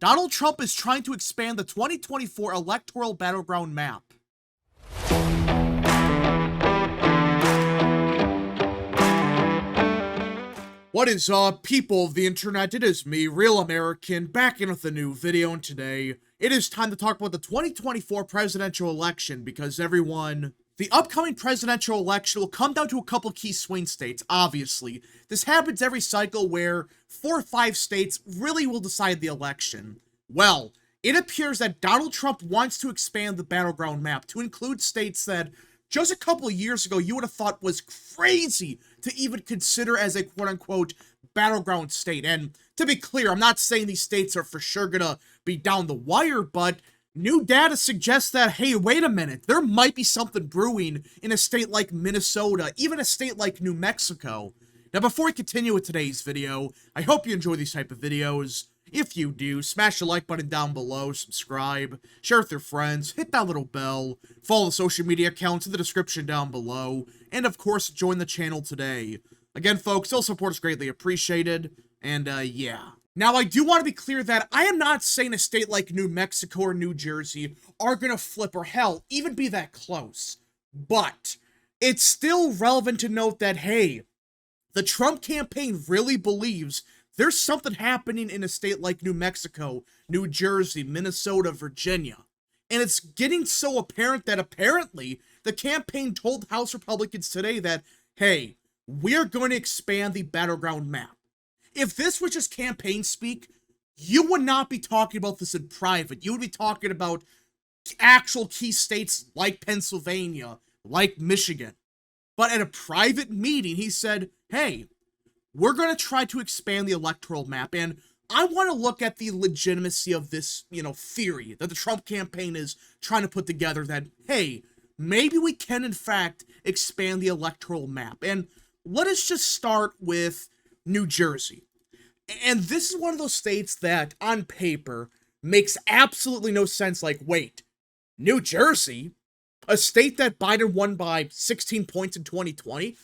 Donald Trump is trying to expand the 2024 electoral battleground map. What is up, people of the internet? It is me, Real American, back in with a new video, and today it is time to talk about the 2024 presidential election, because everyone, the upcoming presidential election will come down to a couple key swing states, obviously. This happens every cycle where 4 or 5 states really will decide the election. Well, it appears that Donald Trump wants to expand the battleground map to include states that just a couple of years ago you would have thought was crazy to even consider as a quote-unquote battleground state. And to be clear, I'm not saying these states are for sure gonna be down the wire, but new data suggests that, hey, wait a minute, there might be something brewing in a state like Minnesota, even a state like New Mexico. Now, before we continue with today's video, I hope you enjoy these type of videos. If you do, smash the like button down below, subscribe, share with your friends, hit that little bell, follow the social media accounts in the description down below, and of course, join the channel today. Again, folks, all support is greatly appreciated, and yeah. Now, I do want to be clear that I am not saying a state like New Mexico or New Jersey are gonna flip, or hell, even be that close. But it's still relevant to note that, hey, the Trump campaign really believes there's something happening in a state like New Mexico, New Jersey, Minnesota, Virginia. And it's getting so apparent that apparently the campaign told House Republicans today that, hey, we're going to expand the battleground map. If this was just campaign speak, you would not be talking about this in private. You would be talking about actual key states like Pennsylvania, like Michigan. But at a private meeting, he said, hey, we're going to try to expand the electoral map, and I want to look at the legitimacy of this, theory that the Trump campaign is trying to put together that, hey, maybe we can, in fact, expand the electoral map. And let us just start with New Jersey. And this is one of those states that, on paper, makes absolutely no sense. Like, wait, New Jersey? A state that Biden won by 16 points in 2020?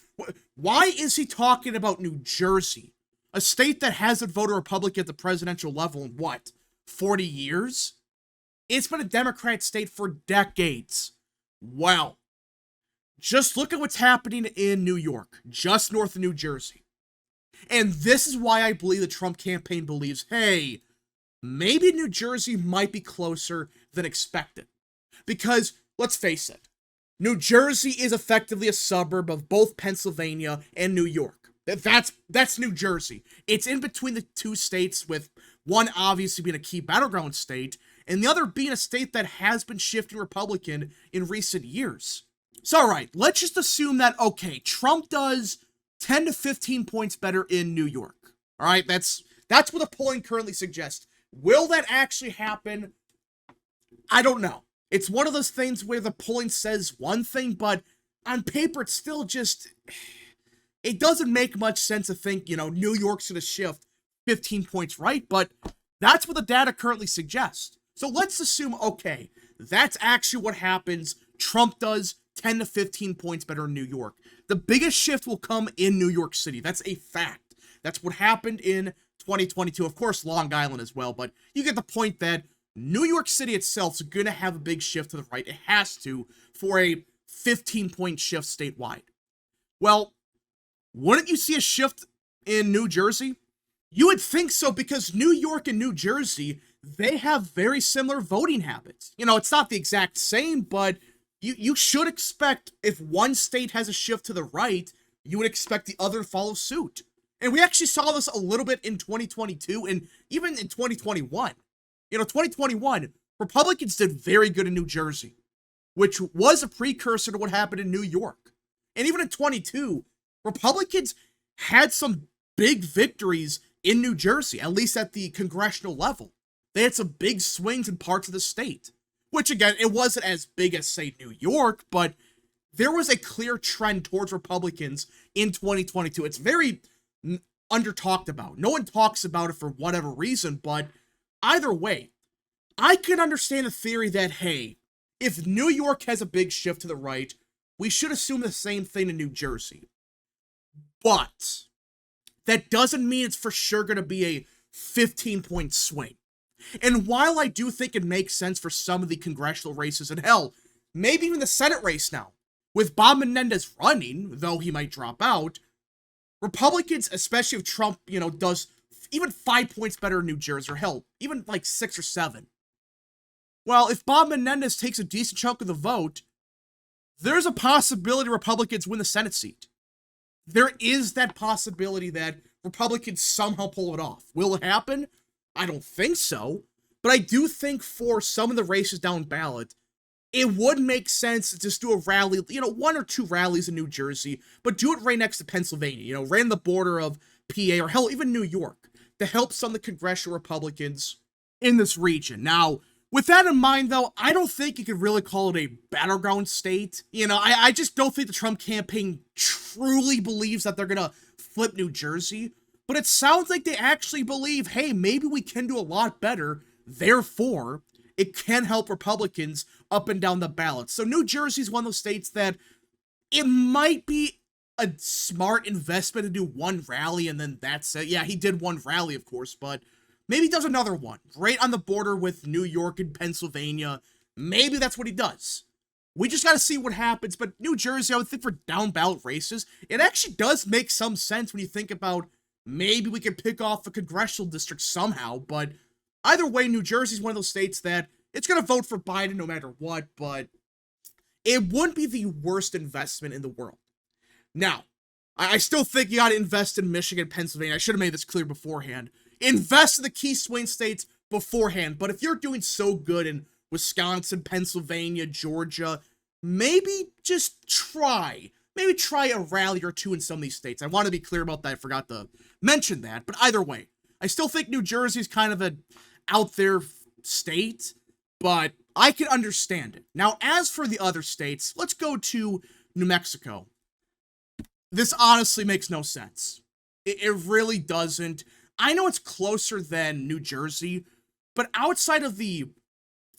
Why is he talking about New Jersey? A state that hasn't voted Republican at the presidential level in what, 40 years? It's been a Democrat state for decades. Well, just look at what's happening in New York, just north of New Jersey. And this is why I believe the Trump campaign believes, hey, maybe New Jersey might be closer than expected. Because, let's face it, New Jersey is effectively a suburb of both Pennsylvania and New York. That's New Jersey. It's in between the two states, with one obviously being a key battleground state, and the other being a state that has been shifting Republican in recent years. So, alright, let's just assume that, okay, Trump does 10 to 15 points better in New York. Alright, that's what the polling currently suggests. Will that actually happen? I don't know. It's one of those things where the polling says one thing, but on paper it's still just, it doesn't make much sense to think, New York's gonna shift 15 points right, but that's what the data currently suggests. So let's assume, okay, that's actually what happens. Trump does 10 to 15 points better in New York. The biggest shift will come in New York City. That's a fact. That's what happened in 2022. Of course, Long Island as well, but you get the point that New York City itself is going to have a big shift to the right. It has to, for a 15-point shift statewide. Well, wouldn't you see a shift in New Jersey? You would think so, because New York and New Jersey, they have very similar voting habits. It's not the exact same, but you should expect, if one state has a shift to the right, you would expect the other to follow suit. And we actually saw this a little bit in 2022 and even in 2021. 2021, Republicans did very good in New Jersey, which was a precursor to what happened in New York. And even in 22, Republicans had some big victories in New Jersey, at least at the congressional level. They had some big swings in parts of the state, which, again, it wasn't as big as, say, New York, but there was a clear trend towards Republicans in 2022. It's very under-talked about. No one talks about it for whatever reason, but either way, I can understand the theory that, hey, if New York has a big shift to the right, we should assume the same thing in New Jersey. But that doesn't mean it's for sure going to be a 15-point swing. And while I do think it makes sense for some of the congressional races, and hell, maybe even the Senate race now, with Bob Menendez running, though he might drop out, Republicans, especially if Trump, does even 5 points better in New Jersey, or hell, even like 6 or 7. Well, if Bob Menendez takes a decent chunk of the vote, there's a possibility Republicans win the Senate seat. There is that possibility that Republicans somehow pull it off. Will it happen? I don't think so. But I do think for some of the races down ballot, it would make sense to just do a rally, 1 or 2 rallies in New Jersey, but do it right next to Pennsylvania, right on the border of PA, or hell, even New York, to help some of the congressional Republicans in this region. Now, with that in mind, though, I don't think you could really call it a battleground state. I just don't think the Trump campaign truly believes that they're going to flip New Jersey. But it sounds like they actually believe, hey, maybe we can do a lot better. Therefore, it can help Republicans up and down the ballot. So New Jersey is one of those states that it might be a smart investment to do one rally and then that's it. Yeah, he did one rally, of course, but maybe he does another one right on the border with New York and Pennsylvania. Maybe that's what he does. We just got to see what happens. But New Jersey, I would think for down ballot races, it actually does make some sense when you think about maybe we can pick off a congressional district somehow. But either way, New Jersey is one of those states that it's going to vote for Biden no matter what. But it wouldn't be the worst investment in the world. Now, I still think you got to invest in Michigan, Pennsylvania. I should have made this clear beforehand. Invest in the key swing states beforehand. But if you're doing so good in Wisconsin, Pennsylvania, Georgia, maybe just try. Maybe try a rally or two in some of these states. I want to be clear about that. I forgot to mention that. But either way, I still think New Jersey is kind of an out there state. But I can understand it. Now, as for the other states, let's go to New Mexico. This honestly makes no sense. It really doesn't. I know it's closer than New Jersey, but outside of the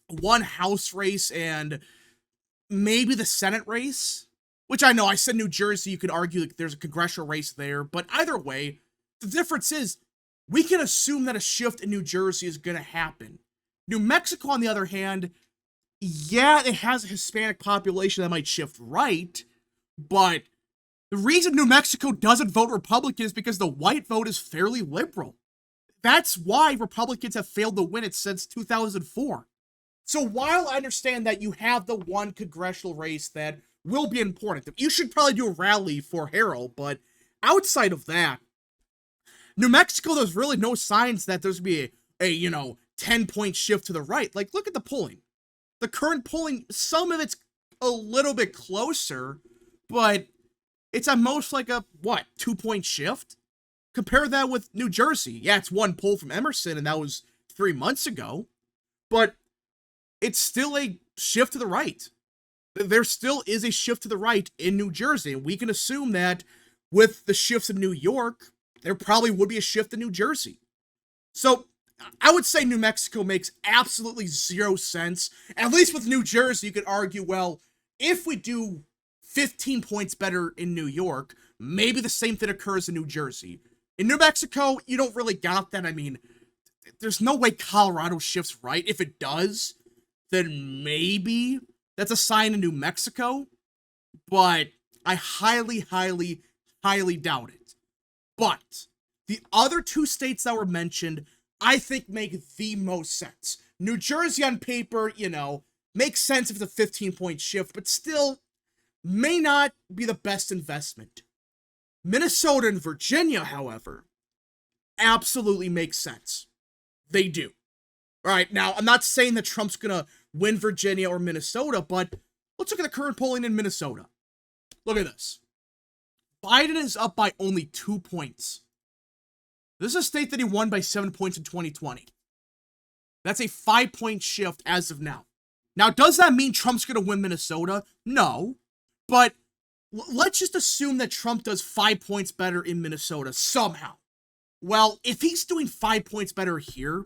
one House race and maybe the Senate race, which I know I said New Jersey, you could argue like there's a congressional race there, but either way, the difference is we can assume that a shift in New Jersey is going to happen. New Mexico, on the other hand, yeah, it has a Hispanic population that might shift right, but the reason New Mexico doesn't vote Republican is because the white vote is fairly liberal. That's why Republicans have failed to win it since 2004. So while I understand that you have the one congressional race that will be important, you should probably do a rally for Harrell, but outside of that, New Mexico, there's really no signs that there's going to be a 10-point shift to the right. Like, look at the polling. The current polling, some of it's a little bit closer, but it's at most like a, 2-point shift? Compare that with New Jersey. Yeah, it's one poll from Emerson, and that was 3 months ago. But it's still a shift to the right. There still is a shift to the right in New Jersey, and we can assume that with the shifts in New York, there probably would be a shift in New Jersey. So I would say New Mexico makes absolutely zero sense. At least with New Jersey, you could argue, well, if we do 15 points better in New York, maybe the same thing occurs in New Jersey. In New Mexico, you don't really got that. I mean, there's no way Colorado shifts right. If it does, then maybe that's a sign in New Mexico, but I highly, highly, highly doubt it. But the other two states that were mentioned, I think make the most sense. New Jersey on paper, makes sense if it's a 15-point shift, but still may not be the best investment. Minnesota and Virginia, however, absolutely make sense. They do. All right, now, I'm not saying that Trump's going to win Virginia or Minnesota, but let's look at the current polling in Minnesota. Look at this. Biden is up by only 2 points. This is a state that he won by 7 points in 2020. That's a 5-point shift as of now. Now, does that mean Trump's going to win Minnesota? No. But let's just assume that Trump does 5 points better in Minnesota somehow. Well, if he's doing 5 points better here,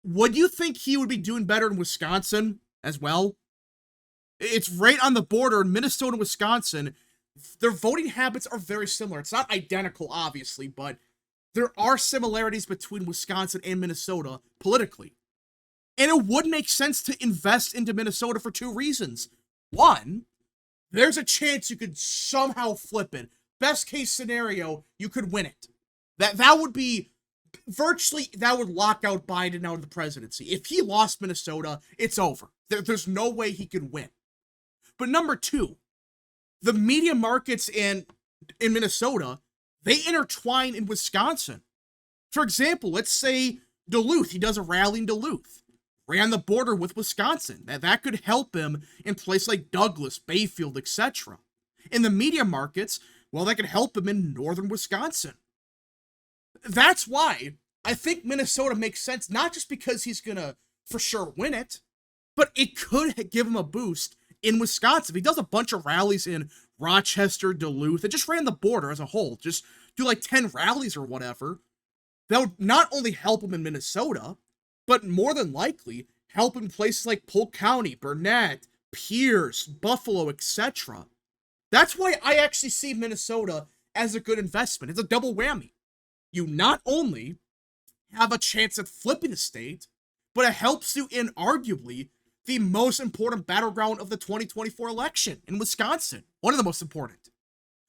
would you think he would be doing better in Wisconsin as well? It's right on the border in Minnesota and Wisconsin. Their voting habits are very similar. It's not identical, obviously, but there are similarities between Wisconsin and Minnesota politically. And it would make sense to invest into Minnesota for two reasons. One, there's a chance you could somehow flip it. Best case scenario, you could win it. That would be virtually, that would lock out Biden out of the presidency. If he lost Minnesota, it's over. There's no way he could win. But number two, the media markets in Minnesota, they intertwine in Wisconsin. For example, let's say Duluth, he does a rally in Duluth, ran the border with Wisconsin. That could help him in places like Douglas, Bayfield, etc. In the media markets, well, that could help him in northern Wisconsin. That's why I think Minnesota makes sense, not just because he's gonna for sure win it, but it could give him a boost in Wisconsin. If he does a bunch of rallies in Rochester, Duluth, and just ran the border as a whole, just do like 10 rallies or whatever, that would not only help him in Minnesota, but more than likely help in places like Polk County, Burnett, Pierce, Buffalo, etc. That's why I actually see Minnesota as a good investment. It's a double whammy. You not only have a chance at flipping the state, but it helps you in arguably the most important battleground of the 2024 election in Wisconsin. One of the most important.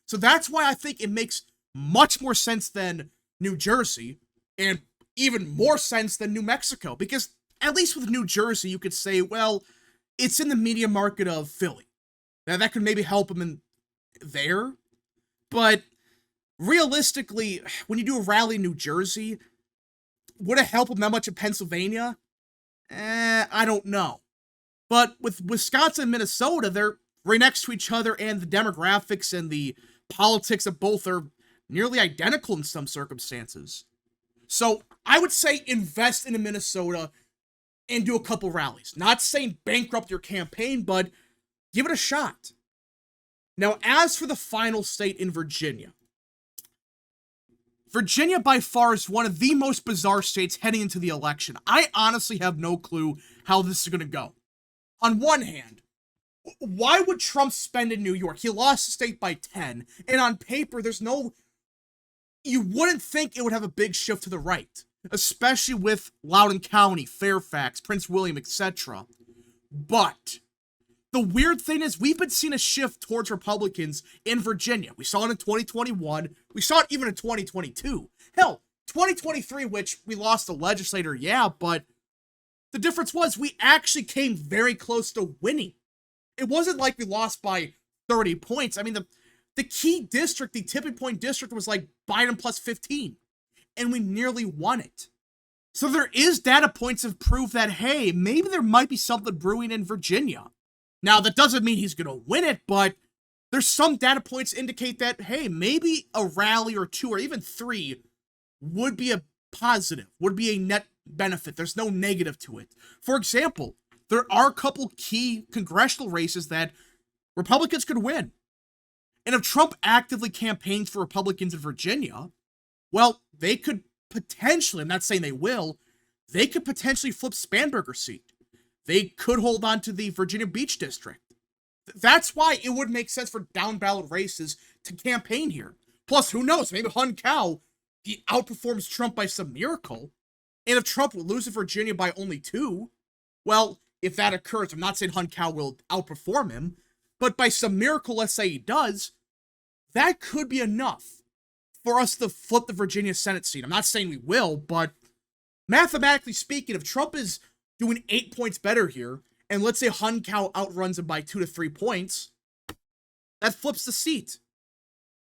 So that's why I think it makes much more sense than New Jersey, and even more sense than New Mexico, because at least with New Jersey, you could say, well, it's in the media market of Philly. Now, that could maybe help him in there, but realistically, when you do a rally in New Jersey, would it help him that much in Pennsylvania? I don't know. But with Wisconsin and Minnesota, they're right next to each other, and the demographics and the politics of both are nearly identical in some circumstances. So I would say invest into Minnesota and do a couple rallies. Not saying bankrupt your campaign, but give it a shot. Now, as for the final state in Virginia, Virginia by far is one of the most bizarre states heading into the election. I honestly have no clue how this is going to go. On one hand, why would Trump spend in New York? He lost the state by 10, and on paper, you wouldn't think it would have a big shift to the right, especially with Loudoun County, Fairfax, Prince William, etc. But the weird thing is, we've been seeing a shift towards Republicans in Virginia. We saw it in 2021. We saw it even in 2022. Hell, 2023, which we lost a legislator, yeah, but the difference was we actually came very close to winning. It wasn't like we lost by 30 points. I mean, the key district, the tipping point district, was like Biden plus 15, and we nearly won it. So there is data points of proof that, hey, maybe there might be something brewing in Virginia. Now, that doesn't mean he's going to win it, but there's some data points indicate that, hey, maybe a rally or two or even three would be a positive, would be a net benefit. There's no negative to it. For example, there are a couple key congressional races that Republicans could win. And if Trump actively campaigns for Republicans in Virginia, well, they could potentially, I'm not saying they will, they could potentially flip Spanberger's seat. They could hold on to the Virginia Beach District. That's why it would make sense for down-ballot races to campaign here. Plus, who knows, maybe Hun Cao, he outperforms Trump by some miracle. And if Trump loses Virginia by only 2, well, if that occurs, I'm not saying Hun Cao will outperform him, but by some miracle, let's say he does, that could be enough for us to flip the Virginia Senate seat. I'm not saying we will, but mathematically speaking, if Trump is doing 8 points better here, and let's say Hun Cao outruns him by 2 to 3 points, that flips the seat.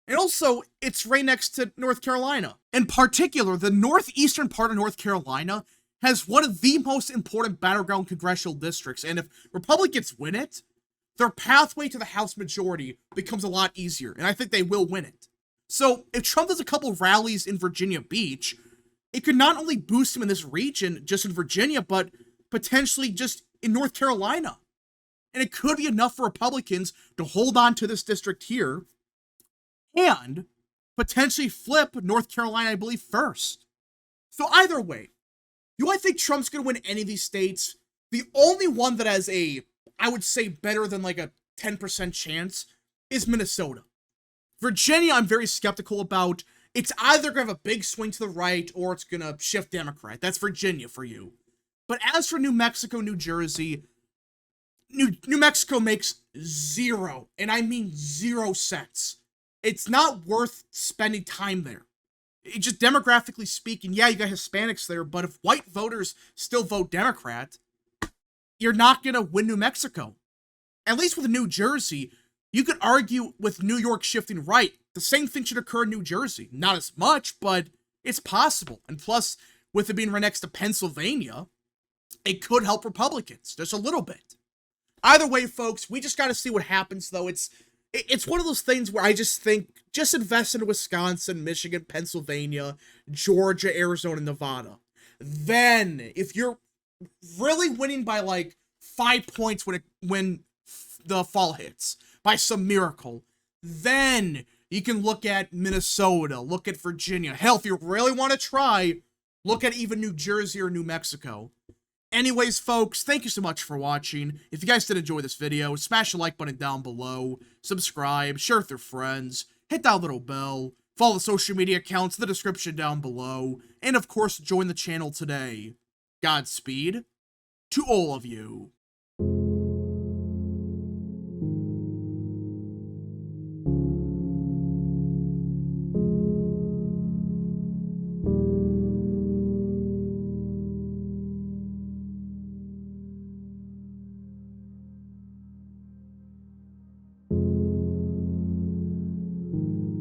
And also, it's right next to North Carolina. In particular, the northeastern part of North Carolina has one of the most important battleground congressional districts, and if Republicans win it, their pathway to the House majority becomes a lot easier, and I think they will win it. So, if Trump does a couple rallies in Virginia Beach, it could not only boost him in this region, just in Virginia, but potentially just in North Carolina. And it could be enough for Republicans to hold on to this district here and potentially flip North Carolina, I believe, first. So either way, do I think Trump's going to win any of these states? The only one that has I would say, better than like a 10% chance is Minnesota. Virginia, I'm very skeptical about. It's either going to have a big swing to the right or it's going to shift Democrat. That's Virginia for you. But as for New Mexico, New Jersey, New Mexico makes zero, and I mean 0 cents. It's not worth spending time there. It just demographically speaking, yeah, you got Hispanics there, but if white voters still vote Democrat, you're not going to win New Mexico. At least with New Jersey, you could argue with New York shifting right, the same thing should occur in New Jersey. Not as much, but it's possible. And plus, with it being right next to Pennsylvania, it could help Republicans just a little bit. Either way, folks, we just got to see what happens, though. It's one of those things where I just think, just invest in Wisconsin, Michigan, Pennsylvania, Georgia, Arizona, Nevada. Then, if you're really winning by like 5 points when the fall hits, by some miracle, then you can look at Minnesota, look at Virginia. Hell, if you really want to try, look at even New Jersey or New Mexico. Anyways, folks, thank you so much for watching. If you guys did enjoy this video, smash the like button down below, subscribe, share with your friends, hit that little bell, follow the social media accounts in the description down below, and of course, join the channel today. Godspeed to all of you.